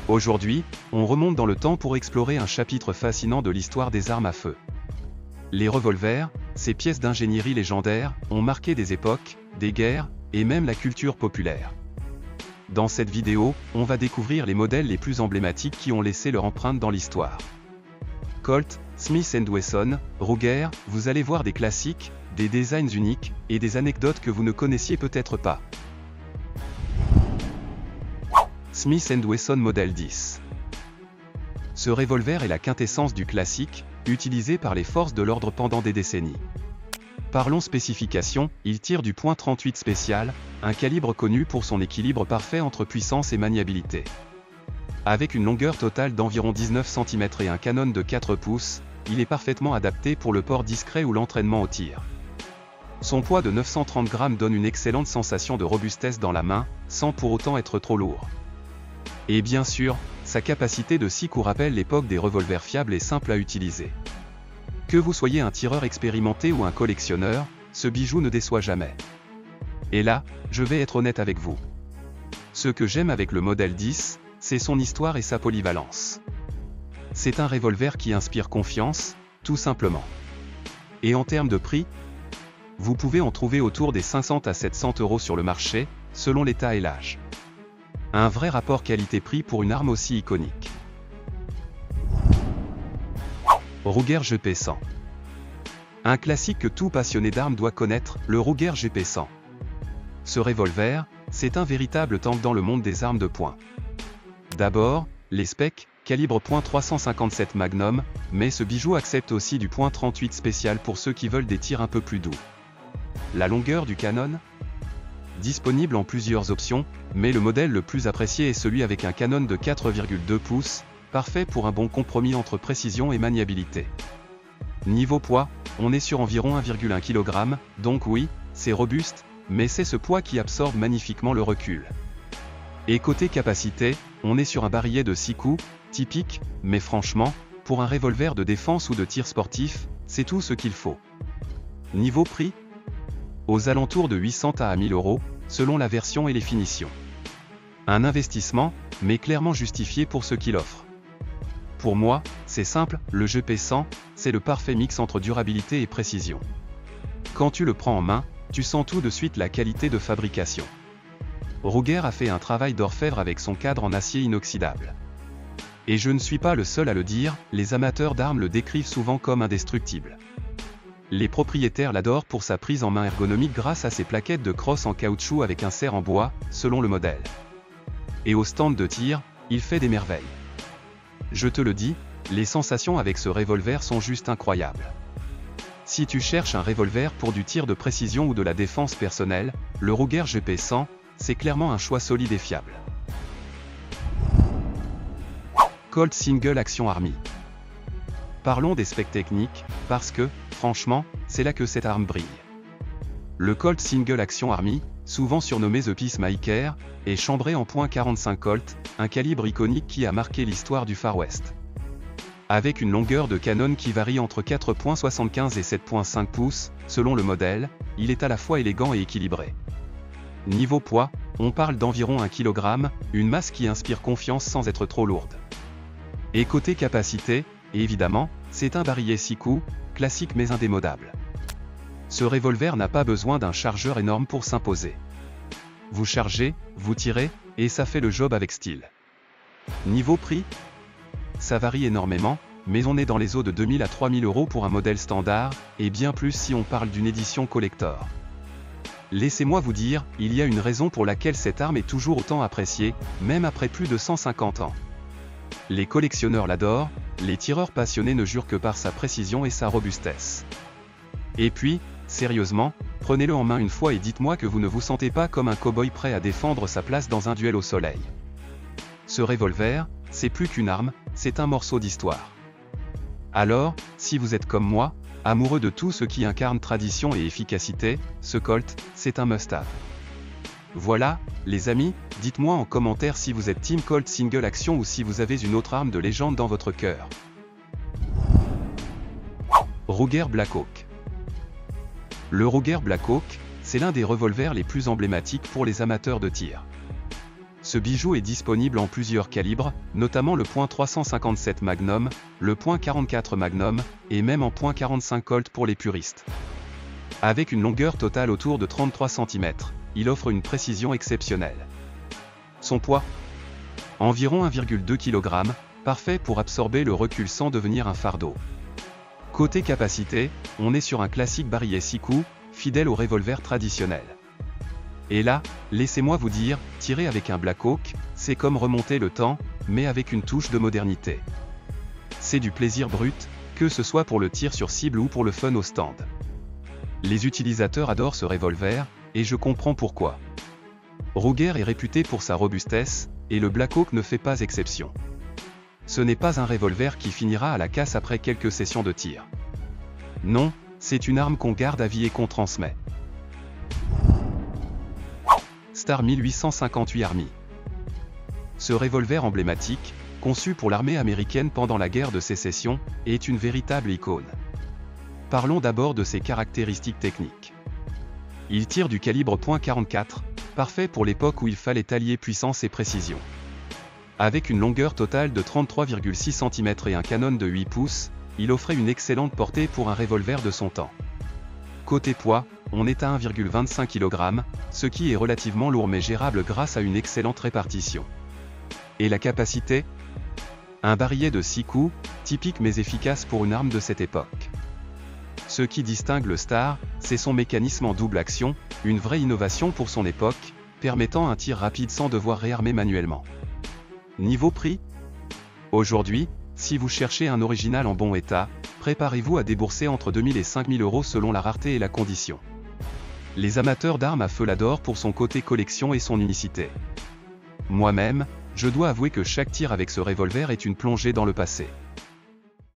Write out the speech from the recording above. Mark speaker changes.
Speaker 1: Aujourd'hui, on remonte dans le temps pour explorer un chapitre fascinant de l'histoire des armes à feu. Les revolvers, ces pièces d'ingénierie légendaires, ont marqué des époques, des guerres, et même la culture populaire. Dans cette vidéo, on va découvrir les modèles les plus emblématiques qui ont laissé leur empreinte dans l'histoire. Colt, Smith & Wesson, Ruger, vous allez voir des classiques, des designs uniques, et des anecdotes que vous ne connaissiez peut-être pas. Smith & Wesson Model 10. Ce revolver est la quintessence du classique, utilisé par les forces de l'ordre pendant des décennies. Parlons spécifications, il tire du .38 spécial, un calibre connu pour son équilibre parfait entre puissance et maniabilité. Avec une longueur totale d'environ 19 cm et un canon de 4 pouces, il est parfaitement adapté pour le port discret ou l'entraînement au tir. Son poids de 930 grammes donne une excellente sensation de robustesse dans la main, sans pour autant être trop lourd. Et bien sûr, sa capacité de 6 coups rappelle l'époque des revolvers fiables et simples à utiliser. Que vous soyez un tireur expérimenté ou un collectionneur, ce bijou ne déçoit jamais. Et là, je vais être honnête avec vous. Ce que j'aime avec le modèle 10, c'est son histoire et sa polyvalence. C'est un revolver qui inspire confiance, tout simplement. Et en termes de prix, vous pouvez en trouver autour des 500 à 700 € sur le marché, selon l'état et l'âge. Un vrai rapport qualité-prix pour une arme aussi iconique. Ruger GP100. Un classique que tout passionné d'armes doit connaître, le Ruger GP100. Ce revolver, c'est un véritable tank dans le monde des armes de poing. D'abord, les specs, calibre .357 Magnum, mais ce bijou accepte aussi du .38 spécial pour ceux qui veulent des tirs un peu plus doux. La longueur du canon ? Disponible en plusieurs options, mais le modèle le plus apprécié est celui avec un canon de 4,2 pouces, parfait pour un bon compromis entre précision et maniabilité. Niveau poids, on est sur environ 1,1 kg, donc oui, c'est robuste, mais c'est ce poids qui absorbe magnifiquement le recul. Et côté capacité, on est sur un barillet de 6 coups, typique, mais franchement, pour un revolver de défense ou de tir sportif, c'est tout ce qu'il faut. Niveau prix ? Aux alentours de 800 à 1000 €, selon la version et les finitions. Un investissement, mais clairement justifié pour ce qu'il offre. Pour moi, c'est simple, le GP100, c'est le parfait mix entre durabilité et précision. Quand tu le prends en main, tu sens tout de suite la qualité de fabrication. Ruger a fait un travail d'orfèvre avec son cadre en acier inoxydable. Et je ne suis pas le seul à le dire, les amateurs d'armes le décrivent souvent comme indestructible. Les propriétaires l'adorent pour sa prise en main ergonomique grâce à ses plaquettes de crosse en caoutchouc avec insert en bois, selon le modèle. Et au stand de tir, il fait des merveilles. Je te le dis, les sensations avec ce revolver sont juste incroyables. Si tu cherches un revolver pour du tir de précision ou de la défense personnelle, le Ruger GP100, c'est clairement un choix solide et fiable. Colt Single Action Army. Parlons des specs techniques, parce que, franchement, c'est là que cette arme brille. Le Colt Single Action Army, souvent surnommé The Peacemaker, est chambré en .45 Colt, un calibre iconique qui a marqué l'histoire du Far West. Avec une longueur de canon qui varie entre 4,75 et 7,5 pouces, selon le modèle, il est à la fois élégant et équilibré. Niveau poids, on parle d'environ 1 kg, une masse qui inspire confiance sans être trop lourde. Et côté capacité, évidemment, c'est un barillet 6 coups, classique mais indémodable. Ce revolver n'a pas besoin d'un chargeur énorme pour s'imposer. Vous chargez, vous tirez, et ça fait le job avec style. Niveau prix ? Ça varie énormément, mais on est dans les eaux de 2000 à 3000 € pour un modèle standard, et bien plus si on parle d'une édition collector. Laissez-moi vous dire, il y a une raison pour laquelle cette arme est toujours autant appréciée, même après plus de 150 ans. Les collectionneurs l'adorent, les tireurs passionnés ne jurent que par sa précision et sa robustesse. Et puis, sérieusement, prenez-le en main une fois et dites-moi que vous ne vous sentez pas comme un cow-boy prêt à défendre sa place dans un duel au soleil. Ce revolver, c'est plus qu'une arme, c'est un morceau d'histoire. Alors, si vous êtes comme moi, amoureux de tout ce qui incarne tradition et efficacité, ce Colt, c'est un must-have. Voilà, les amis, dites-moi en commentaire si vous êtes Team Colt Single Action ou si vous avez une autre arme de légende dans votre cœur. Ruger Black Hawk. Le Ruger Black Hawk, c'est l'un des revolvers les plus emblématiques pour les amateurs de tir. Ce bijou est disponible en plusieurs calibres, notamment le .357 Magnum, le .44 Magnum, et même en .45 Colt pour les puristes. Avec une longueur totale autour de 33 cm, il offre une précision exceptionnelle. Son poids ? Environ 1,2 kg, parfait pour absorber le recul sans devenir un fardeau. Côté capacité, on est sur un classique barillet 6 coups, fidèle au revolver traditionnel. Et là, laissez-moi vous dire, tirer avec un Black Hawk, c'est comme remonter le temps, mais avec une touche de modernité. C'est du plaisir brut, que ce soit pour le tir sur cible ou pour le fun au stand. Les utilisateurs adorent ce revolver, et je comprends pourquoi. Ruger est réputé pour sa robustesse, et le Black Hawk ne fait pas exception. Ce n'est pas un revolver qui finira à la casse après quelques sessions de tir. Non, c'est une arme qu'on garde à vie et qu'on transmet. Star 1858 Army. Ce revolver emblématique, conçu pour l'armée américaine pendant la guerre de sécession, est une véritable icône. Parlons d'abord de ses caractéristiques techniques. Il tire du calibre .44, parfait pour l'époque où il fallait allier puissance et précision. Avec une longueur totale de 33,6 cm et un canon de 8 pouces, il offrait une excellente portée pour un revolver de son temps. Côté poids, on est à 1,25 kg, ce qui est relativement lourd mais gérable grâce à une excellente répartition. Et la capacité ? Un barillet de 6 coups, typique mais efficace pour une arme de cette époque. Ce qui distingue le Star, c'est son mécanisme en double action, une vraie innovation pour son époque, permettant un tir rapide sans devoir réarmer manuellement. Niveau prix ? Aujourd'hui, si vous cherchez un original en bon état, préparez-vous à débourser entre 2000 et 5000 € selon la rareté et la condition. Les amateurs d'armes à feu l'adorent pour son côté collection et son unicité. Moi-même, je dois avouer que chaque tir avec ce revolver est une plongée dans le passé.